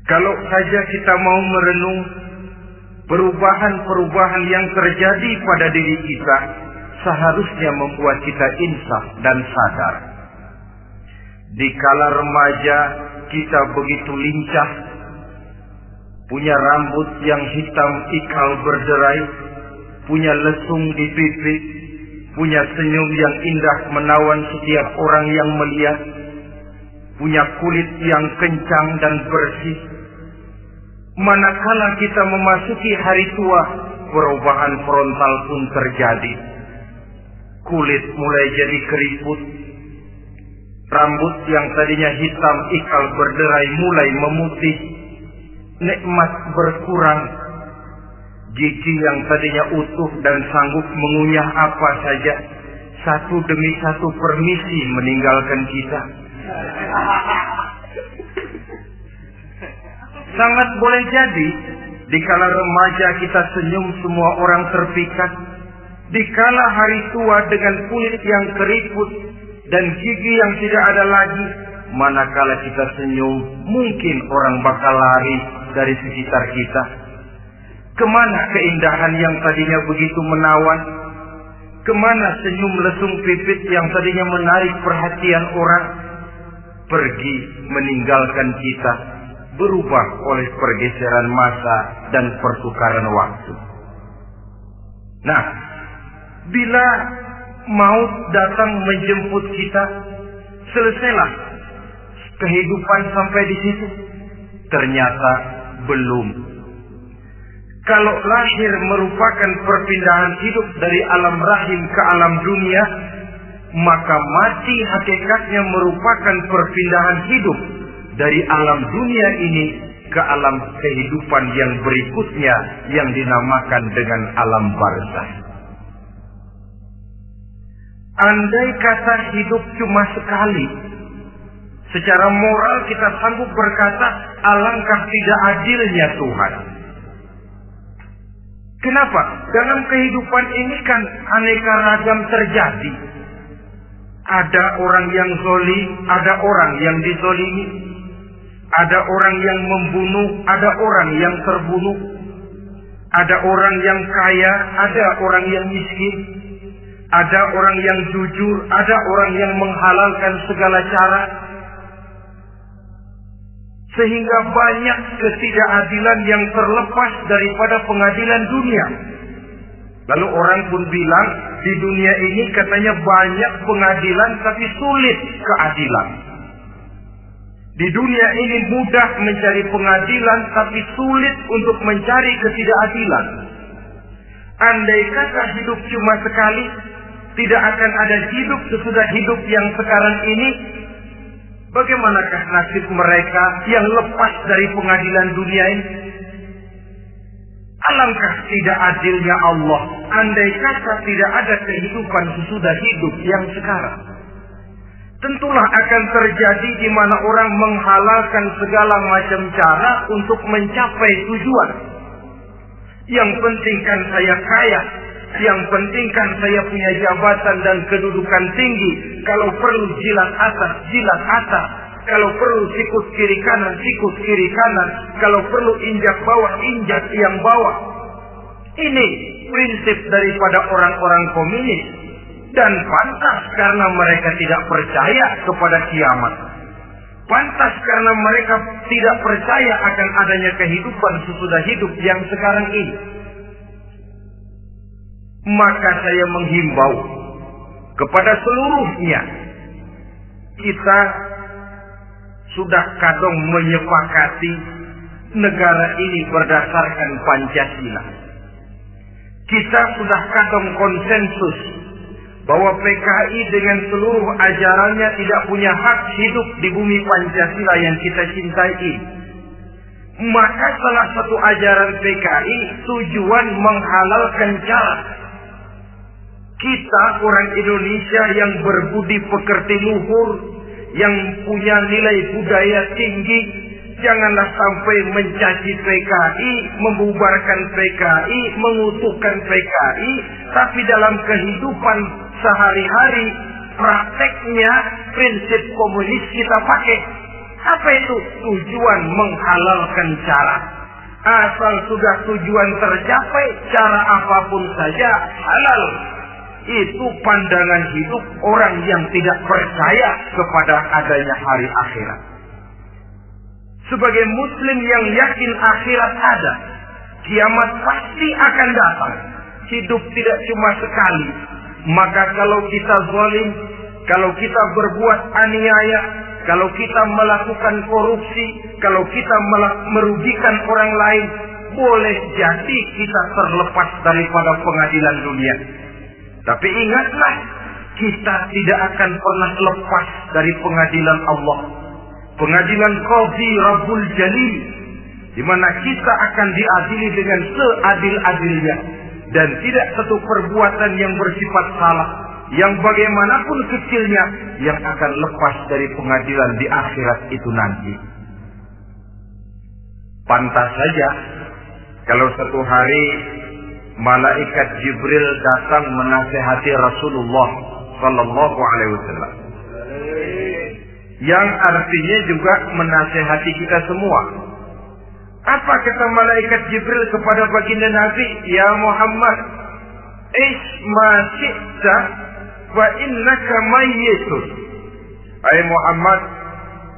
Kalau saja kita mau merenung perubahan-perubahan yang terjadi pada diri kita, seharusnya membuat kita insaf dan sadar. Di kala remaja kita begitu lincah, punya rambut yang hitam ikal berderai, punya lesung di pipi, punya senyum yang indah menawan setiap orang yang melihat, punya kulit yang kencang dan bersih. Manakala kita memasuki hari tua, perubahan frontal pun terjadi. Kulit mulai jadi keriput, rambut yang tadinya hitam ikal berderai mulai memutih, nikmat berkurang, gigi yang tadinya utuh dan sanggup mengunyah apa saja, satu demi satu permisi meninggalkan kita. Sangat boleh jadi, dikala remaja kita senyum semua orang terpikat. Dikala hari tua dengan kulit yang keriput dan gigi yang tidak ada lagi, manakala kita senyum, mungkin orang bakal lari dari sekitar kita. Kemana keindahan yang tadinya begitu menawan? Kemana senyum lesung pipit yang tadinya menarik perhatian orang? Pergi meninggalkan kita, berubah oleh pergeseran masa dan pertukaran waktu. Nah, bila maut datang menjemput kita, selesailah kehidupan sampai di situ? Ternyata belum. Kalau lahir merupakan perpindahan hidup dari alam rahim ke alam dunia, maka mati hakikatnya merupakan perpindahan hidup dari alam dunia ini ke alam kehidupan yang berikutnya yang dinamakan dengan alam barzakh. Andai kata hidup cuma sekali, secara moral kita sanggup berkata, alangkah tidak adilnya Tuhan. Kenapa? Dalam kehidupan ini kan aneka ragam terjadi. Ada orang yang zalim, ada orang yang dizalimi. Ada orang yang membunuh, ada orang yang terbunuh. Ada orang yang kaya, ada orang yang miskin. Ada orang yang jujur, ada orang yang menghalalkan segala cara. Sehingga banyak ketidakadilan yang terlepas daripada pengadilan dunia. Lalu orang pun bilang, di dunia ini katanya banyak pengadilan tapi sulit keadilan. Di dunia ini mudah mencari pengadilan tapi sulit untuk mencari ketidakadilan. Andai kata hidup cuma sekali, tidak akan ada hidup sesudah hidup yang sekarang ini. Bagaimanakah nasib mereka yang lepas dari pengadilan dunia ini? Alangkah tidak adilnya Allah, andai kata tidak ada kehidupan sesudah hidup yang sekarang. Tentulah akan terjadi di mana orang menghalalkan segala macam cara untuk mencapai tujuan. Yang penting kan saya kaya, yang penting kan saya punya jabatan dan kedudukan tinggi. Kalau perlu jilat atas, jilat atas. Kalau perlu sikut kiri kanan, sikut kiri kanan. Kalau perlu injak bawah, injak yang bawah. Ini prinsip daripada orang-orang komunis. Dan pantas karena mereka tidak percaya kepada kiamat. Pantas karena mereka tidak percaya akan adanya kehidupan sesudah hidup yang sekarang ini. Maka saya menghimbau kepada seluruhnya, kita sudah kadung menyepakati negara ini berdasarkan Pancasila. Kita sudah kadung konsensus bahwa PKI dengan seluruh ajarannya tidak punya hak hidup di bumi Pancasila yang kita cintai ini. Maka salah satu ajaran PKI tujuan menghalalkan cara kita orang Indonesia yang berbudi pekerti luhur, yang punya nilai budaya tinggi, janganlah sampai mencaci PKI, membubarkan PKI, mengutuhkan PKI, tapi dalam kehidupan sehari-hari prakteknya prinsip komunis kita pakai. Apa itu tujuan menghalalkan cara? Asal sudah tujuan tercapai, cara apapun saja halal. Itu pandangan hidup orang yang tidak percaya kepada adanya hari akhirat. Sebagai muslim yang yakin akhirat ada, kiamat pasti akan datang. Hidup tidak cuma sekali. Maka kalau kita zalim, kalau kita berbuat aniaya, kalau kita melakukan korupsi, kalau kita merugikan orang lain, boleh jadi kita terlepas daripada pengadilan dunia. Tapi ingatlah, kita tidak akan pernah lepas dari pengadilan Allah. Pengadilan Qadhi Rabbul Jalil, di mana kita akan diadili dengan seadil-adilnya. Dan tidak satu perbuatan yang bersifat salah, yang bagaimanapun kecilnya, yang akan lepas dari pengadilan di akhirat itu nanti. Pantas saja kalau satu hari malaikat Jibril datang menasihati Rasulullah Sallallahu Alaihi Wasallam, yang artinya juga menasihati kita semua. Apa kata malaikat Jibril kepada baginda Nabi? Ya Muhammad, isma syi'ta wa innaka mayyitun. Hai Muhammad,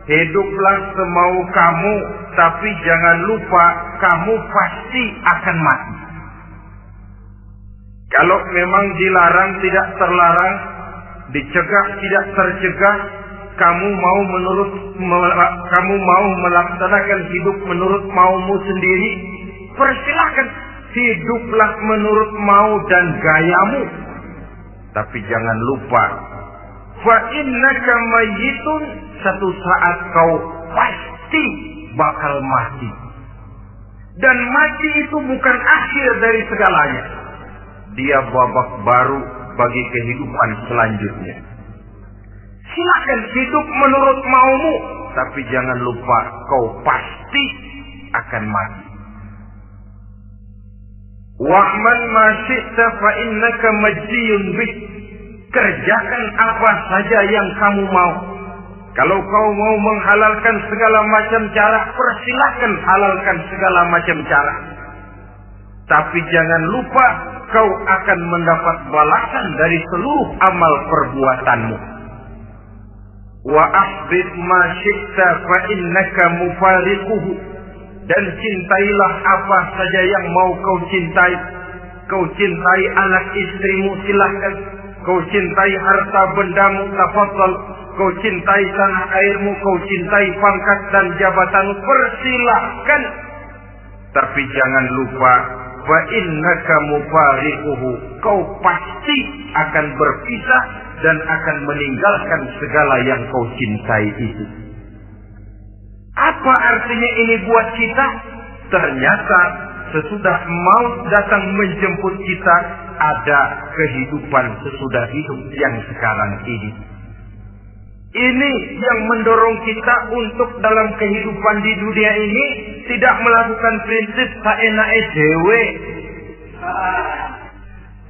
hiduplah semau kamu, tapi jangan lupa kamu pasti akan mati. Kalau memang dilarang tidak terlarang, dicegah tidak tercegah, kamu mau melaksanakan hidup menurut maumu sendiri, persilahkan. Hiduplah menurut mau dan gayamu. Tapi jangan lupa, fa innaka mayyitun, satu saat kau pasti bakal mati. Dan mati itu bukan akhir dari segalanya. Dia babak baru bagi kehidupan selanjutnya. Silakan hidup menurut maumu, tapi jangan lupa kau pasti akan mati. Wa'man ma syi'ta fa innaka majziyun bih. Kerjakan apa saja yang kamu mau. Kalau kau mau menghalalkan segala macam cara, persilahkan halalkan segala macam cara. Tapi jangan lupa kau akan mendapat balasan dari seluruh amal perbuatanmu. Wa ahbib ma syi'ta fa innaka mufariquhu. Dan cintailah apa saja yang mau kau cintai. Kau cintai anak istrimu, silahkan. Kau cintai harta bendamu, tafadhal. Kau cintai tanah airmu, kau cintai pangkat dan jabatanmu, persilahkan. Tapi jangan lupa, fa innaka mufariquhu. Kau pasti akan berpisah dan akan meninggalkan segala yang kau cintai itu. Apa artinya ini buat kita? Ternyata sesudah maut datang menjemput kita, ada kehidupan sesudah hidup yang sekarang ini. Ini yang mendorong kita untuk dalam kehidupan di dunia ini tidak melakukan prinsip saenake dhewe,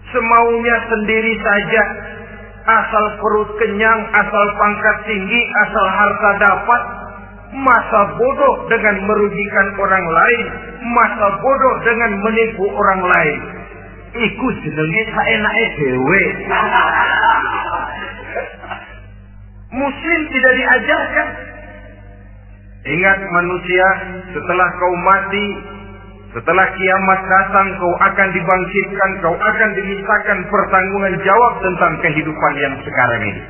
semaunya sendiri saja. Asal perut kenyang, asal pangkat tinggi, asal harta dapat. Masa bodoh dengan merugikan orang lain, masa bodoh dengan menipu orang lain. Iku jenenge saenake dhewe. Muslim tidak diajarkan. Ingat manusia, setelah kau mati, setelah kiamat datang, kau akan dibangkitkan, kau akan dimintakan pertanggungan jawab tentang kehidupan yang sekarang ini.